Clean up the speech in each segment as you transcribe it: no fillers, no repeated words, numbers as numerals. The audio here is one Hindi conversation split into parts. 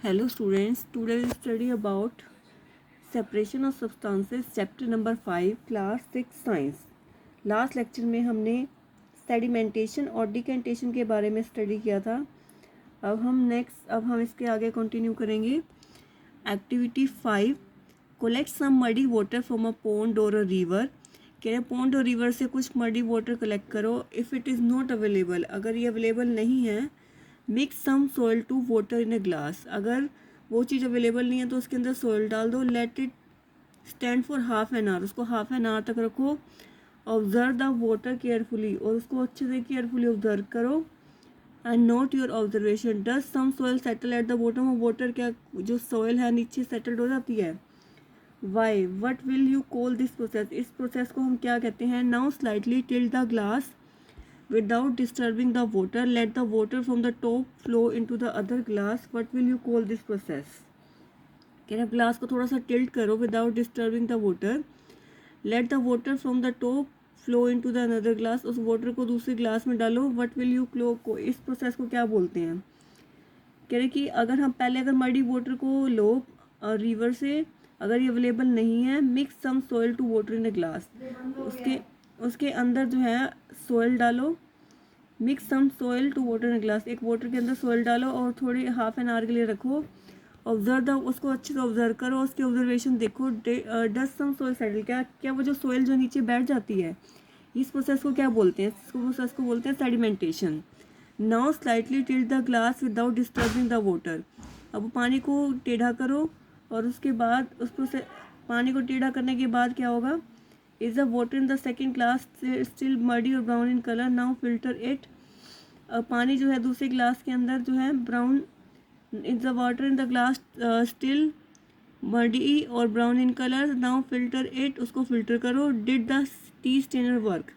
Hello students, today we will study about separation of substances chapter number 5 class 6 science. Last lecture में हमने सेडिमेंटेशन और डिकेंटेशन के बारे में स्टडी किया था. अब हम इसके आगे कंटिन्यू करेंगे. Activity 5, collect some muddy water from a pond और अ रिवर. कह रहे पॉन्ड और रिवर से कुछ मडी वाटर कलेक्ट करो. If it is not available, अगर ये अवेलेबल नहीं है, mix some soil to water in a glass. अगर वो चीज़ अवेलेबल नहीं है तो उसके अंदर सॉइल डाल दो. Let it stand for half an hour, उसको हाफ एन आवर तक रखो. ऑब्जर्व द वाटर केयरफुली, और उसको अच्छे से केयरफुली ऑब्जर्व करो. And note your observation. Does some soil settle at the bottom of water, क्या जो सॉइल है नीचे सेटल्ड हो जाती है. Why, what will you call this process, इस प्रोसेस को हम क्या कहते हैं. Now slightly tilt the glass without disturbing the water. Let the water from the top flow into the other glass. What will you call this process? कह रहे ग्लास को थोड़ा सा टिल्ट करो without disturbing the water. Let the water from the top flow into the another glass. उस वाटर को दूसरे ग्लास में डालो. What will you को इस प्रोसेस को क्या बोलते हैं. कह रहे कि अगर मडी वाटर को लो रिवर से, अगर ये अवेलेबल नहीं है, mix some soil to water in a glass. उसके अंदर जो है सॉइल डालो. Mix some soil to water in glass, एक वाटर के अंदर सॉइल डालो और थोड़ी हाफ एन आवर के लिए रखो. ऑब्जर्व द, उसको अच्छे से ऑब्जर्व करो, उसकी ऑब्जर्वेशन देखो. डज सम सॉइल सेटल, क्या वो जो सॉइल जो नीचे बैठ जाती है, इस प्रोसेस को क्या बोलते हैं. इस प्रोसेस को बोलते हैं sedimentation. Now slightly tilt the glass without disturbing the water. अब पानी को टेढ़ा करो और उसके बाद उस प्रोसेस पानी को टेढ़ा करने के बाद क्या होगा. Is the water in the second glass still muddy or brown in colour. Now filter it. पानी जो है दूसरे ग्लास के अंदर जो है brown. Is the water in the glass still muddy or brown in colour. Now filter it, उसको फिल्टर करो. Did the tea strainer work,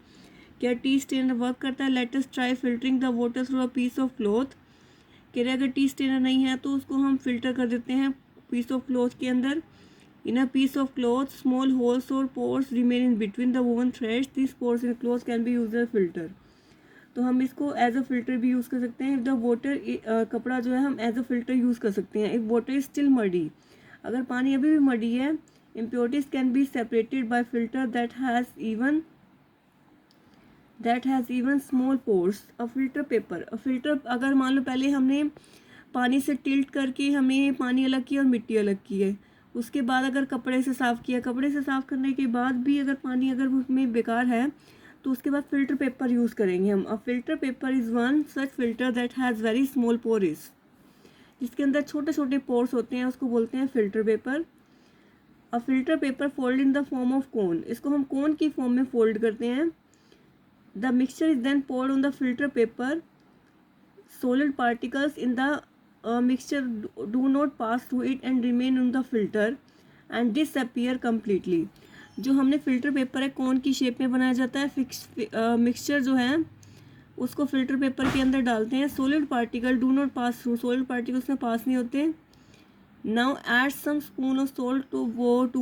क्या टी स्टेनर वर्क करता है. Let us try filtering the water through a piece of cloth. कह रहे अगर टी स्टेनर नहीं है तो उसको हम फिल्टर कर देते हैं पीस ऑफ क्लॉथ के अंदर. In a piece of cloth, small holes or pores remain in between the woven threads. These pores in cloth can be used as a filter. तो हम इसको एज अ फिल्टर भी यूज़ कर सकते हैं. इफ़ द वाटर कपड़ा जो है हम एज अ फिल्टर यूज़ कर सकते हैं. If water is still muddy, अगर पानी अभी भी मडी है, impurities can be separated bye filter that has even small pores. A filter paper, filter अगर मान लो पहले हमने पानी से टिल्ट करके हमें पानी अलग किया और मिट्टी अलग की है, उसके बाद अगर कपड़े से साफ़ किया, कपड़े से साफ़ करने के बाद भी अगर पानी अगर उसमें बेकार है तो उसके बाद फिल्टर पेपर यूज़ करेंगे हम. अ filter paper is one such filter that has very small pores, जिसके अंदर छोटे छोटे पोर्स होते हैं, उसको बोलते हैं filter paper. A filter paper fold in the form of cone, इसको हम कोन की फॉर्म में फोल्ड करते हैं. The mixture is then poured on the filter paper. Solid particles in the mixture do not pass through it and remain in the filter and disappear completely. जो हमने फिल्टर पेपर है कौन की शेप में बनाया जाता है. मिक्सचर जो है उसको फिल्टर पेपर के अंदर डालते हैं. Solid particle do not pass through, solid particles में पास नहीं होते. Now add some spoon of salt to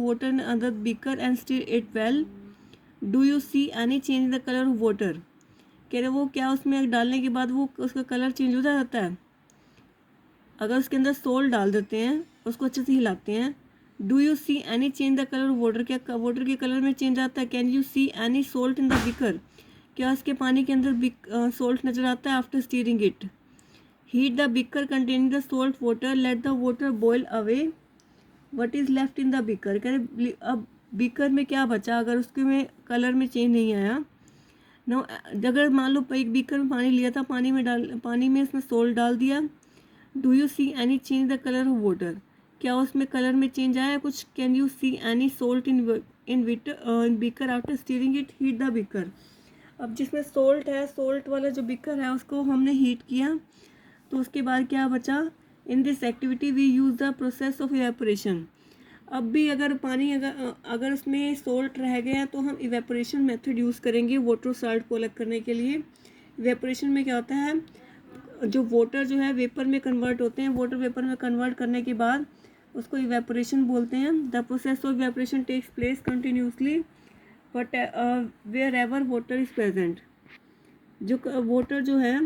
water in other beaker and stir it well. Do you see any change in the colour of water. कह रहे वो क्या उसमें डालने के बाद वो उसका कलर चेंज हो जाता है. अगर उसके अंदर सोल्ट डाल देते हैं, उसको अच्छे से हिलाते हैं. Do you see any change the colour of water, क्या वाटर के कलर में चेंज आता है. Can you see any salt in the beaker, क्या उसके पानी के अंदर सोल्ट नज़र आता है. After stirring it, heat the beaker containing the salt water. Let the water boil away. What is left in the beaker, कह अब बीकर में क्या बचा अगर उसके में कलर में चेंज नहीं आया. नो, अगर मान लो एक बीकर में पानी लिया था, पानी में इसमें सोल्ट डाल दिया. Do you see any change the colour of water, क्या उसमें कलर में चेंज आया कुछ. Can you see any salt in beaker after stirring it. Heat the beaker, अब जिसमें सोल्ट है, सोल्ट वाला जो बीकर है उसको हमने हीट किया तो उसके बाद क्या बचा. In this activity we use the process of evaporation. अब भी अगर पानी अगर उसमें सोल्ट रह गया तो हम इवेपोरेशन मेथड यूज़ करेंगे वाटर सॉल्ट को अलग करने के लिए. इवेपोरेशन में क्या होता है, जो वाटर जो है वेपर में कन्वर्ट होते हैं. वाटर वेपर में कन्वर्ट करने के बाद उसको इवेपोरेशन बोलते हैं. The process of evaporation takes place continuously but wherever water is present. जो वाटर जो है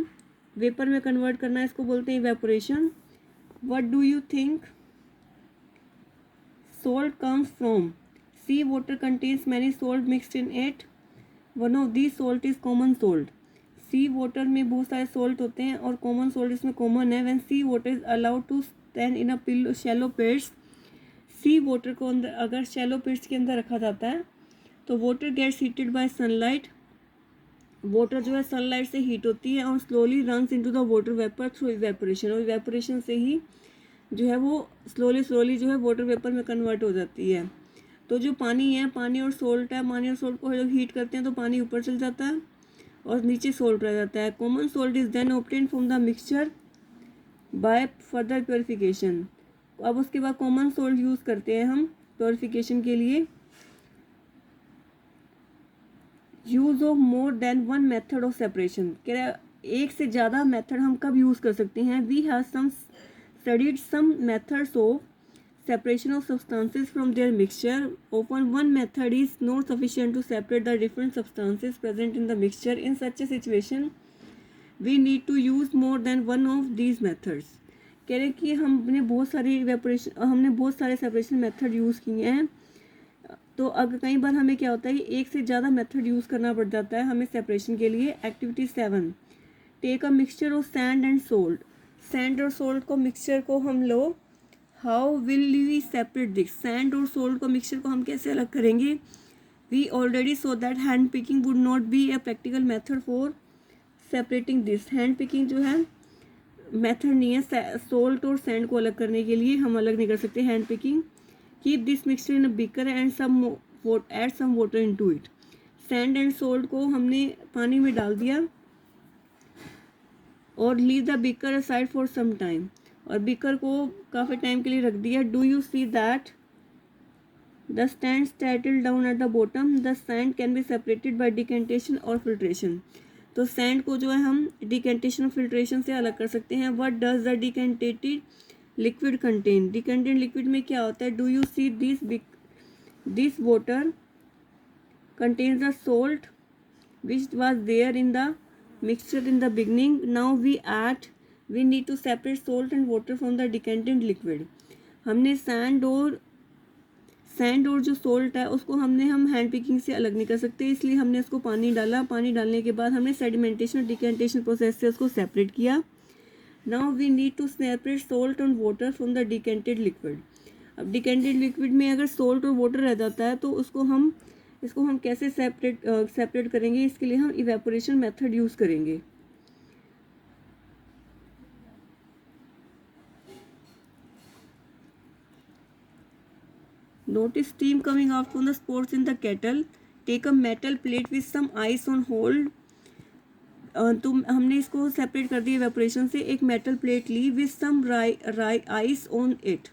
वेपर में कन्वर्ट करना है इसको बोलते हैं evaporation. What do you think salt comes from? Sea water contains many salt mixed in it. One of these salt is common salt. Sea water में बहुत सारे सॉल्ट होते हैं और कॉमन सॉल्ट इसमें कॉमन है. When sea water is allowed to stand in a shallow pits, sea water को अंदर अगर शैलो पिट्स के अंदर रखा जाता है तो water gets heated by sunlight. वाटर जो है सनलाइट से हीट होती है और slowly runs into the water vapour through evaporation, और इवेपोरेशन से ही जो है वो स्लोली जो है वाटर वेपर में कन्वर्ट हो जाती है. तो जो पानी है, पानी और सोल्ट है, पानी और सोल्ट को जब हीट करते हैं तो पानी ऊपर चल जाता है और नीचे सोल्ट रह जाता है. Common salt is then obtain from the mixture by further purification. अब उसके बाद कॉमन सोल्ट यूज़ करते हैं हम प्योरीफिकेशन के लिए. Use of more than one method of separation, कह रहा है एक से ज़्यादा मेथड हम कब यूज़ कर सकते हैं. We have studied some methods of separation of substances from their mixture. Often one method is not sufficient to separate the different substances present in the mixture. In such a situation we need to use more than one of these methods. कह रहे कि हमने बहुत सारे सेपरेशन मेथड यूज़ किए हैं. तो अगर कई बार हमें क्या होता है कि एक से ज़्यादा मेथड यूज़ करना पड़ जाता है हमें सेपरेशन के लिए. Activity 7, take a mixture of sand and salt. Sand और सोल्ट को मिक्सचर को हम लो. How will we separate this. Sand और सोल्ट को मिक्सचर को हम कैसे अलग करेंगे. We already saw that hand picking would not be a practical method for separating this. Hand picking जो है मेथड नहीं है सोल्ट और सैंड को अलग करने के लिए, हम अलग नहीं कर सकते hand picking. Keep this mixture in a beaker and add some water into it. Sand and salt को हमने पानी में डाल दिया और leave the beaker aside for some time, और बीकर को काफ़ी टाइम के लिए रख दिया. Do you see that the sand settle down at the bottom. The sand can be separated by decantation और फिल्ट्रेशन. तो सैंड को जो है हम डिकेंटेशन और फिल्ट्रेशन से अलग कर सकते हैं. What does the decanted liquid contain. Decanted liquid में क्या होता है. Do you see this water contains the salt which was there in the mixture in the beginning. Now we need to separate salt and water from the decanted liquid. हमने सैंड और जो सोल्ट है उसको हम हैंड पिकिंग से अलग नहीं कर सकते, इसलिए हमने उसको पानी डाला. पानी डालने के बाद हमने सेडिमेंटेशन और डिकेंटेशन प्रोसेस से उसको सेपरेट किया. Now we need to separate salt and water from the decanted liquid. अब डिकेंटेड लिक्विड में अगर सोल्ट और वाटर रह जाता है तो इसको हम कैसे सेपरेट करेंगे. इसके लिए हम इवेपोरेशन मेथड यूज़ करेंगे. Notice steam coming out from the spots in the kettle. Take a metal plate with some ice on hold. तो हमने इसको सेपरेट कर दिया इवेपोरेशन से. एक मेटल प्लेट ली with some ice on it.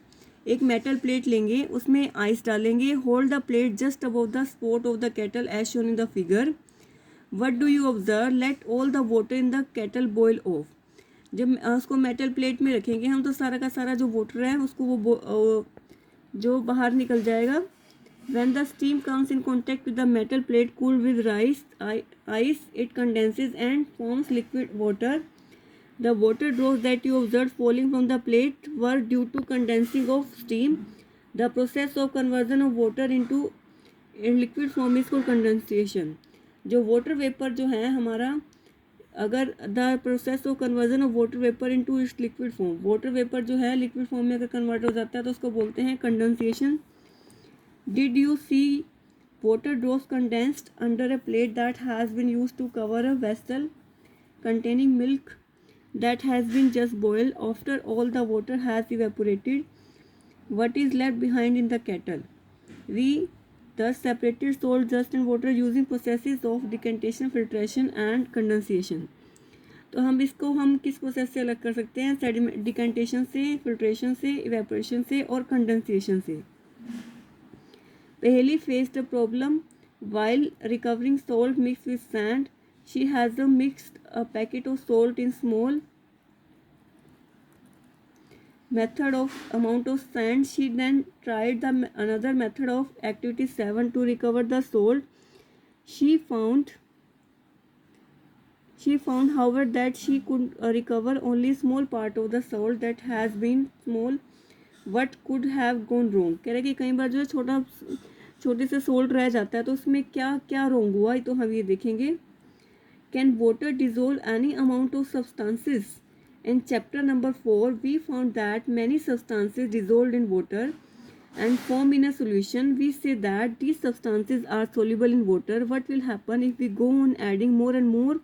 एक मेटल प्लेट लेंगे उसमें आइस डालेंगे. Hold the plate just above the spot of the kettle as shown in the figure. What do you observe. Let all the water in the kettle boil off. जब उसको मेटल प्लेट में रखेंगे हम तो सारा का सारा जो वाटर है उसको जो बाहर निकल जाएगा. When the steam comes in contact with the metal plate cooled with ice, it condenses and forms liquid water. The water drops that you observed falling from the plate were due to condensing of steam. The process of conversion of water into liquid form is called condensation. जो water vapor जो है हमारा, अगर the process of conversion of water vapour into its liquid form, water vapour जो है लिक्विड फॉर्म में अगर कन्वर्ट हो जाता है तो उसको बोलते हैं condensation. Did you see water drops condensed under a plate that has been used to cover a vessel containing milk that has been just boiled. After all the water has evaporated, what is left behind in the kettle? We thus separated salt, dust and water using processes of decantation, filtration and condensation. तो हम किस प्रोसेस से अलग कर सकते हैं. डिकेंटेशन से, फिल्ट्रेशन से, इवेपोरेशन से और कंडेंसेशन से. पहली faced the problem while recovering salt mixed with sand. She has mixed a packet of salt in small method of amount of sand. She then tried another method of activity 7 to recover the salt. She found She found, however, that she could recover only small part of the salt that has been small. What could have gone wrong? कह रहे कि कई बार जो है छोटे से सोल्ट रह जाता है, तो उसमें क्या क्या रोंग हुआ, तो हम ये देखेंगे. Can water dissolve any amount of substances? In chapter number 4, we found that many substances dissolved in water and form in a solution. We say that these substances are soluble in water. What will happen if we go on adding more and more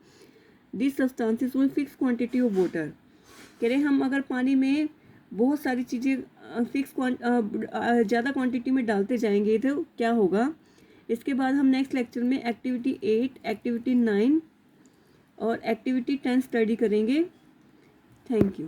these substances with fixed quantity of water? कह रहे हम अगर पानी में बहुत सारी चीज़ें ज़्यादा क्वांटिटी में डालते जाएंगे तो क्या होगा. इसके बाद हम नेक्स्ट लेक्चर में एक्टिविटी 8, एक्टिविटी 9 और एक्टिविटी 10 स्टडी करेंगे. Thank you.